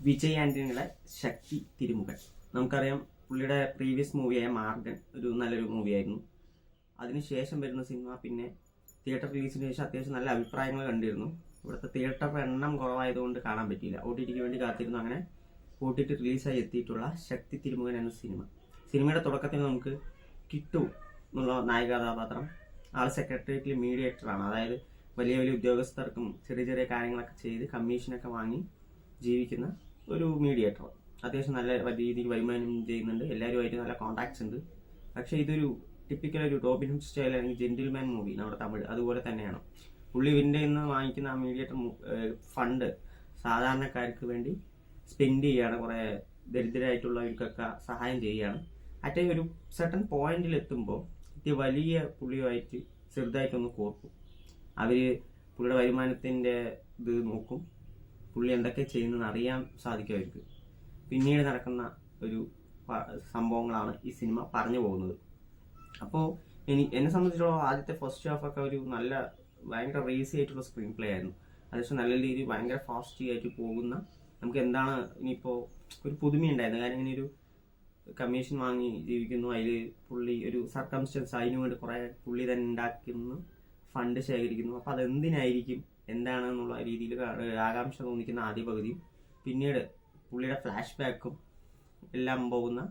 വിജയ് ആന്റണിയുടെ ശക്തി തിരുമുഖൻ. നമുക്കറിയാം പുള്ളിയുടെ പ്രീവിയസ് മൂവിയായ മാർഗൻ ഒരു നല്ലൊരു മൂവിയായിരുന്നു. അതിനുശേഷം വരുന്ന സിനിമ പിന്നെ തിയേറ്റർ റിലീസിന് ശേഷം അത്യാവശ്യം നല്ല അഭിപ്രായങ്ങൾ കണ്ടിരുന്നു. ഇവിടുത്തെ തിയേറ്റർ എണ്ണം കുറവായതുകൊണ്ട് കാണാൻ പറ്റിയില്ല. OTTക്ക് വേണ്ടി കാത്തിരുന്നു. അങ്ങനെ OTT റിലീസായി എത്തിയിട്ടുള്ള ശക്തി തിരുമുഖൻ എന്ന സിനിമയുടെ തുടക്കത്തിൽ നമുക്ക് കിട്ടു എന്നുള്ള നായിക കഥാപാത്രം ആൾ സെക്രട്ടേറിയറ്റിൽ മീഡിയേറ്ററാണ്. അതായത് വലിയ വലിയ ഉദ്യോഗസ്ഥർക്കും ചെറിയ ചെറിയ കാര്യങ്ങളൊക്കെ ചെയ്ത് കമ്മീഷനൊക്കെ വാങ്ങി ജീവിക്കുന്ന ഒരു മീഡിയേറ്റർ. അത്യാവശ്യം നല്ല രീതിയിൽ വരുമാനം ചെയ്യുന്നുണ്ട്, എല്ലാവരുമായിട്ട് നല്ല കോൺടാക്ട്സ് ഉണ്ട്. പക്ഷേ ഇതൊരു ടിപ്പിക്കൽ ഒരു റോബിൻ ഹുഡ് സ്റ്റൈൽ അല്ലെങ്കിൽ ജെന്റിൽമാൻ മൂവി നമ്മുടെ തമിഴ് അതുപോലെ തന്നെയാണ്. പുള്ളി ഇവൻ്റെ നിന്ന് വാങ്ങിക്കുന്ന ആ മീഡിയേറ്റർ ഫണ്ട് സാധാരണക്കാർക്ക് വേണ്ടി സ്പെൻഡ് ചെയ്യുകയാണ്, കുറേ ദരിദ്രരായിട്ടുള്ളവർക്കൊക്കെ സഹായം ചെയ്യുകയാണ്. അറ്റേ ഒരു സർട്ടൺ പോയിന്റിൽ എത്തുമ്പോൾ ഇത് വലിയ പുള്ളിയുമായിട്ട് ചെറുതായിട്ടൊന്ന് കോർക്കും. അവർ പുള്ളിയുടെ വരുമാനത്തിൻ്റെ ഇത് നോക്കും, പുള്ളി എന്തൊക്കെ ചെയ്യുന്നതെന്ന് അറിയാൻ സാധിക്കും അവർക്ക്. പിന്നീട് നടക്കുന്ന ഒരു സംഭവങ്ങളാണ് ഈ സിനിമ പറഞ്ഞു പോകുന്നത്. അപ്പോൾ എന്നെ സംബന്ധിച്ചിടത്തോളം ആദ്യത്തെ ഫസ്റ്റ് ഹാഫൊക്കെ ഒരു നല്ല ഭയങ്കര റേസി ആയിട്ടുള്ള സ്ക്രീൻ പ്ലേ ആയിരുന്നു. അതേസമയം നല്ല രീതിയിൽ ഭയങ്കര ഫാസ്റ്റ് ആയിട്ട് പോകുന്ന, നമുക്ക് എന്താണ് ഇനിയിപ്പോൾ ഒരു പുതുമയുണ്ടായിരുന്നു. കാരണം ഇങ്ങനെ ഒരു കമ്മീഷൻ വാങ്ങി ജീവിക്കുന്നു, അതിൽ പുള്ളി ഒരു സർക്കംസ്റ്റൻസ് അതിനു വേണ്ടി കുറേ പുള്ളി തന്നെ ഉണ്ടാക്കുന്നു, ഫണ്ട് ശേഖരിക്കുന്നു. അപ്പോൾ അതെന്തിനായിരിക്കും എന്താണെന്നുള്ള രീതിയിൽ ആകാംക്ഷ തോന്നിക്കുന്ന ആദ്യ പകുതിയും പിന്നീട് പുള്ളിയുടെ ഫ്ലാഷ് ബാക്കും എല്ലാം പോകുന്ന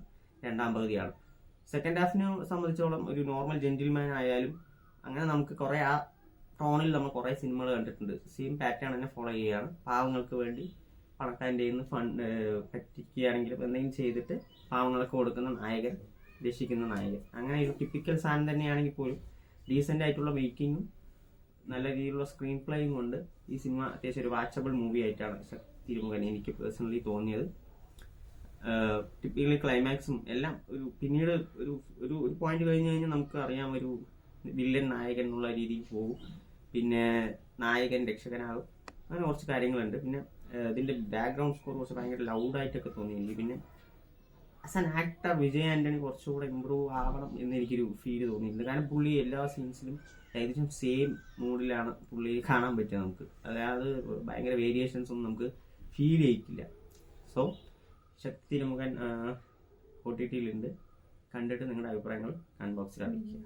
രണ്ടാം പകുതിയാണ്. സെക്കൻഡ് ഹാഫിനെ സംബന്ധിച്ചോളം ഒരു നോർമൽ ജെന്റിൽമാൻ ആയാലും അങ്ങനെ നമുക്ക് കുറേ ആ ടോണിൽ നമ്മൾ കുറേ സിനിമകൾ കണ്ടിട്ടുണ്ട്. സെയിം പാറ്റേൺ തന്നെ ഫോളോ ചെയ്യുകയാണ്. പാവങ്ങൾക്ക് വേണ്ടി പണക്കാരൻ്റെ നിന്ന് ഫണ്ട് പറ്റിക്കുകയാണെങ്കിലും എന്തെങ്കിലും ചെയ്തിട്ട് പാവങ്ങൾക്ക് കൊടുക്കുന്ന നായകൻ, രക്ഷിക്കുന്ന നായകൻ, അങ്ങനെ ഒരു ടിപ്പിക്കൽ സാധനം തന്നെയാണെങ്കിൽ പോലും ഡീസൻ്റ് ആയിട്ടുള്ള മേക്കിങ്ങും നല്ല രീതിയിലുള്ള സ്ക്രീൻ പ്ലേയും കൊണ്ട് ഈ സിനിമ അത്യാവശ്യം ഒരു വാച്ചബിൾ മൂവി ആയിട്ടാണ് തിരുമുഖൻ എനിക്ക് പേഴ്സണലി തോന്നിയത്. ടിപ്പിക്കലി ക്ലൈമാക്സും എല്ലാം ഒരു പിന്നീട് ഒരു ഒരു പോയിന്റ് കഴിഞ്ഞ് കഴിഞ്ഞാൽ നമുക്ക് അറിയാം ഒരു വില്ലൻ നായകൻ എന്നുള്ള രീതിയിൽ പോകും, പിന്നെ നായകൻ രക്ഷകനാകും, അങ്ങനെ കുറച്ച് കാര്യങ്ങളുണ്ട്. പിന്നെ ഇതിൻ്റെ ബാക്ക്ഗ്രൗണ്ട് സ്കോർ കുറച്ച് ഭയങ്കര ലൗഡായിട്ടൊക്കെ തോന്നി എനിക്ക്. പിന്നെ as an actor Vijay Antony കുറച്ചുകൂടെ ഇമ്പ്രൂവ് ആവണം എന്നെനിക്കൊരു ഫീൽ തോന്നിയിട്ടുണ്ട്. കാരണം പുള്ളി എല്ലാ സീൻസിലും ഏകദേശം സെയിം മൂഡിലാണ് പുള്ളി കാണാൻ പറ്റുക നമുക്ക്. അതായത് ഭയങ്കര വേരിയേഷൻസ് ഒന്നും നമുക്ക് ഫീൽ ചെയ്യിക്കില്ല. സോ ശക്തി തിരുമുഖൻ OTTയിലുണ്ട്. കണ്ടിട്ട് നിങ്ങളുടെ അഭിപ്രായങ്ങൾ കമന്റ് ബോക്സിൽ അറിയിക്കുക.